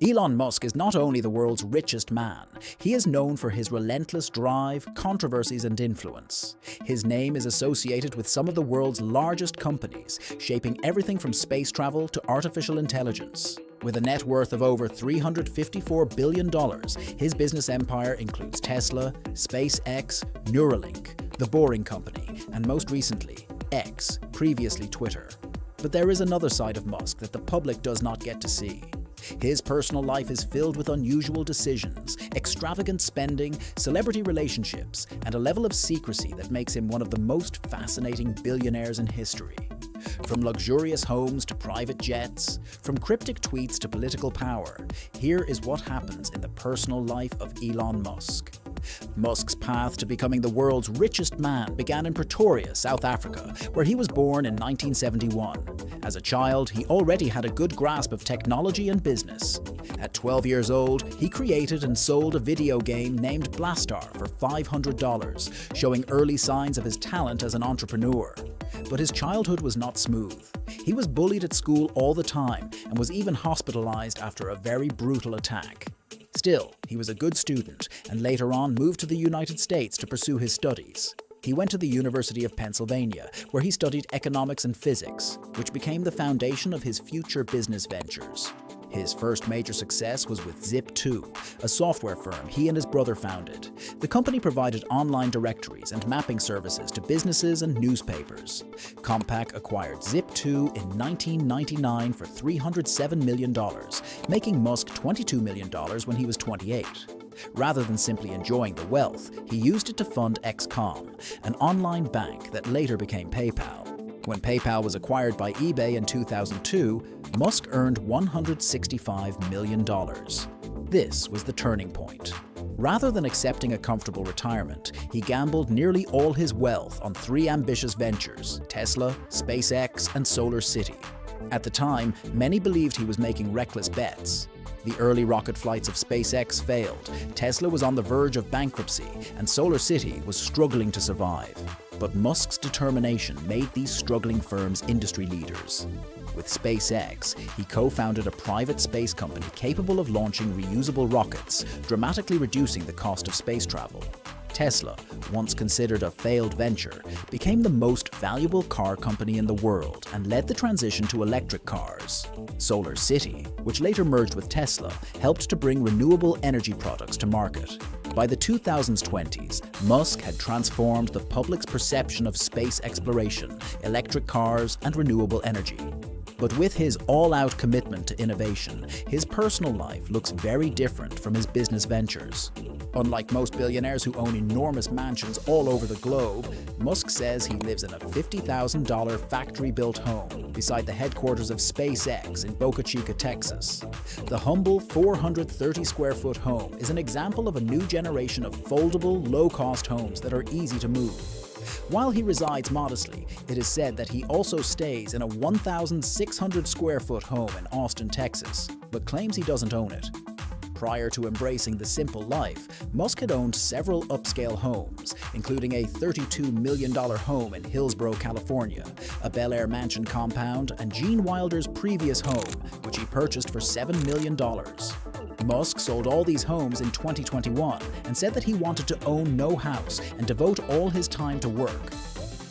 Elon Musk is not only the world's richest man, he is known for his relentless drive, controversies, and influence. His name is associated with some of the world's largest companies, shaping everything from space travel to artificial intelligence. With a net worth of over $354 billion, his business empire includes Tesla, SpaceX, Neuralink, The Boring Company, and most recently, X, previously Twitter. But there is another side of Musk that the public does not get to see. His personal life is filled with unusual decisions, extravagant spending, celebrity relationships, and a level of secrecy that makes him one of the most fascinating billionaires in history. From luxurious homes to private jets, from cryptic tweets to political power, here is what happens in the personal life of Elon Musk. Musk's path to becoming the world's richest man began in Pretoria, South Africa, where he was born in 1971. As a child, he already had a good grasp of technology and business. At 12 years old, he created and sold a video game named Blastar for $500, showing early signs of his talent as an entrepreneur. But his childhood was not smooth. He was bullied at school all the time and was even hospitalized after a very brutal attack. Still, he was a good student and later on moved to the United States to pursue his studies. He went to the University of Pennsylvania, where he studied economics and physics, which became the foundation of his future business ventures. His first major success was with Zip2, a software firm he and his brother founded. The company provided online directories and mapping services to businesses and newspapers. Compaq acquired Zip2 in 1999 for $307 million, making Musk $22 million when he was 28. Rather than simply enjoying the wealth, he used it to fund XCOM, an online bank that later became PayPal. When PayPal was acquired by eBay in 2002, Musk earned $165 million. This was the turning point. Rather than accepting a comfortable retirement, he gambled nearly all his wealth on three ambitious ventures: Tesla, SpaceX, and Solar City. At the time, many believed he was making reckless bets. The early rocket flights of SpaceX failed, Tesla was on the verge of bankruptcy, and Solar City was struggling to survive. But Musk's determination made these struggling firms industry leaders. With SpaceX, he co-founded a private space company capable of launching reusable rockets, dramatically reducing the cost of space travel. Tesla, once considered a failed venture, became the most valuable car company in the world and led the transition to electric cars. Solar City, which later merged with Tesla, helped to bring renewable energy products to market. By the 2020s, Musk had transformed the public's perception of space exploration, electric cars, and renewable energy. But with his all-out commitment to innovation, his personal life looks very different from his business ventures. Unlike most billionaires who own enormous mansions all over the globe, Musk says he lives in a $50,000 factory-built home beside the headquarters of SpaceX in Boca Chica, Texas. The humble 430-square-foot home is an example of a new generation of foldable, low-cost homes that are easy to move. While he resides modestly, it is said that he also stays in a 1,600-square-foot home in Austin, Texas, but claims he doesn't own it. Prior to embracing the simple life, Musk had owned several upscale homes, including a $32 million home in Hillsborough, California, a Bel Air mansion compound, and Gene Wilder's previous home, which he purchased for $7 million. Musk sold all these homes in 2021 and said that he wanted to own no house and devote all his time to work.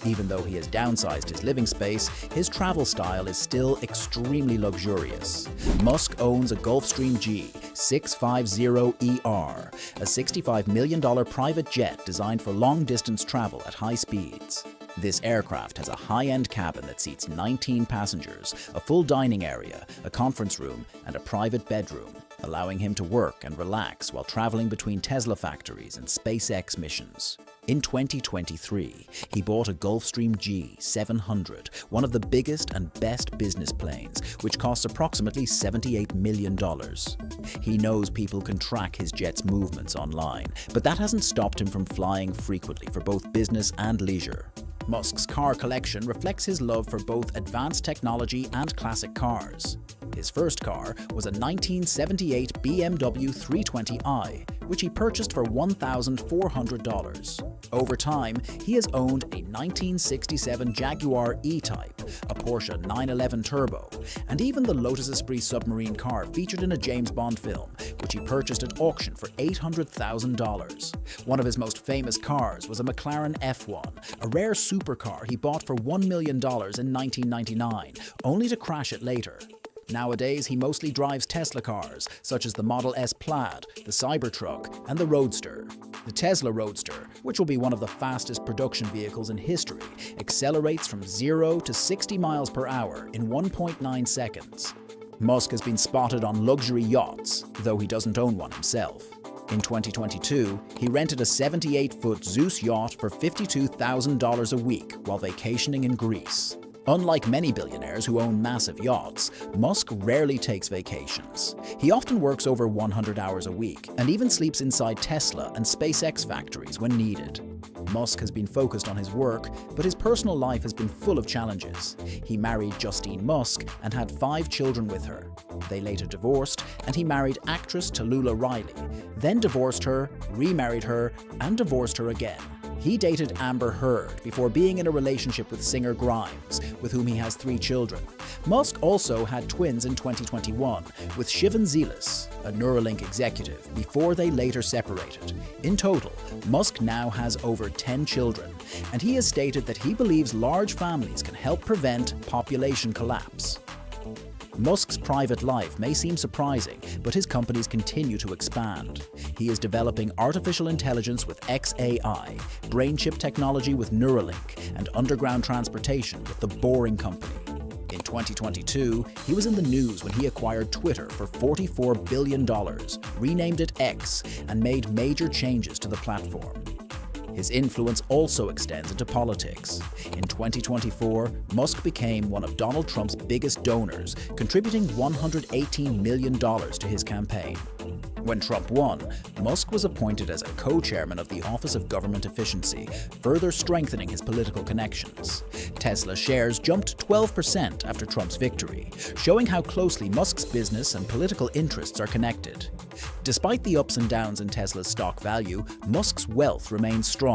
Even though he has downsized his living space, his travel style is still extremely luxurious. Musk owns a Gulfstream G 650ER, a $65 million private jet designed for long-distance travel at high speeds. This aircraft has a high-end cabin that seats 19 passengers, a full dining area, a conference room, and a private bedroom, allowing him to work and relax while traveling between Tesla factories and SpaceX missions. In 2023, he bought a Gulfstream G700, one of the biggest and best business planes, which costs approximately $78 million. He knows people can track his jet's movements online, but that hasn't stopped him from flying frequently for both business and leisure. Musk's car collection reflects his love for both advanced technology and classic cars. His first car was a 1978 BMW 320i, which he purchased for $1,400. Over time, he has owned a 1967 Jaguar E-Type, a Porsche 911 Turbo, and even the Lotus Esprit submarine car featured in a James Bond film, which he purchased at auction for $800,000. One of his most famous cars was a McLaren F1, a rare supercar he bought for $1 million in 1999, only to crash it later. Nowadays, he mostly drives Tesla cars, such as the Model S Plaid, the Cybertruck, and the Roadster. The Tesla Roadster, which will be one of the fastest production vehicles in history, accelerates from 0 to 60 miles per hour in 1.9 seconds. Musk has been spotted on luxury yachts, though he doesn't own one himself. In 2022, he rented a 78-foot Zeus yacht for $52,000 a week while vacationing in Greece. Unlike many billionaires who own massive yachts, Musk rarely takes vacations. He often works over 100 hours a week and even sleeps inside Tesla and SpaceX factories when needed. Musk has been focused on his work, but his personal life has been full of challenges. He married Justine Musk and had 5 children with her. They later divorced, and he married actress Tallulah Riley, then divorced her, remarried her, and divorced her again. He dated Amber Heard before being in a relationship with singer Grimes, with whom he has 3 children. Musk also had twins in 2021 with Shivan Zelis, a Neuralink executive, before they later separated. In total, Musk now has over 10 children, and he has stated that he believes large families can help prevent population collapse. Musk's private life may seem surprising, but his companies continue to expand. He is developing artificial intelligence with xAI, brain chip technology with Neuralink, and underground transportation with the Boring Company. In 2022, he was in the news when he acquired Twitter for $44 billion, renamed it X, and made major changes to the platform. His influence also extends into politics. In 2024, Musk became one of Donald Trump's biggest donors, contributing $118 million to his campaign. When Trump won, Musk was appointed as a co-chairman of the Office of Government Efficiency, further strengthening his political connections. Tesla shares jumped 12% after Trump's victory, showing how closely Musk's business and political interests are connected. Despite the ups and downs in Tesla's stock value, Musk's wealth remains strong.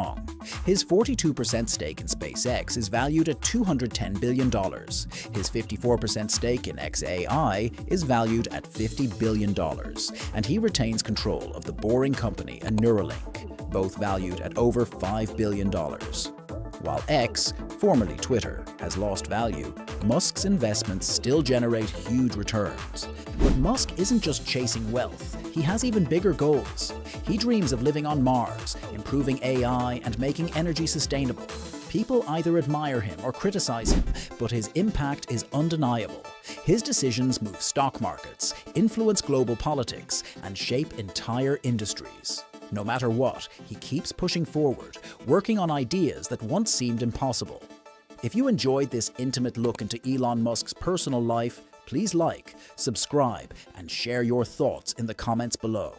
His 42% stake in SpaceX is valued at $210 billion. His 54% stake in xAI is valued at $50 billion, and he retains control of the Boring Company and Neuralink, both valued at over $5 billion. While X, formerly Twitter, has lost value, Musk's investments still generate huge returns. But Musk isn't just chasing wealth, he has even bigger goals. He dreams of living on Mars, improving AI, and making energy sustainable. People either admire him or criticize him, but his impact is undeniable. His decisions move stock markets, influence global politics, and shape entire industries. No matter what, he keeps pushing forward, working on ideas that once seemed impossible. If you enjoyed this intimate look into Elon Musk's personal life, please like, subscribe, and share your thoughts in the comments below.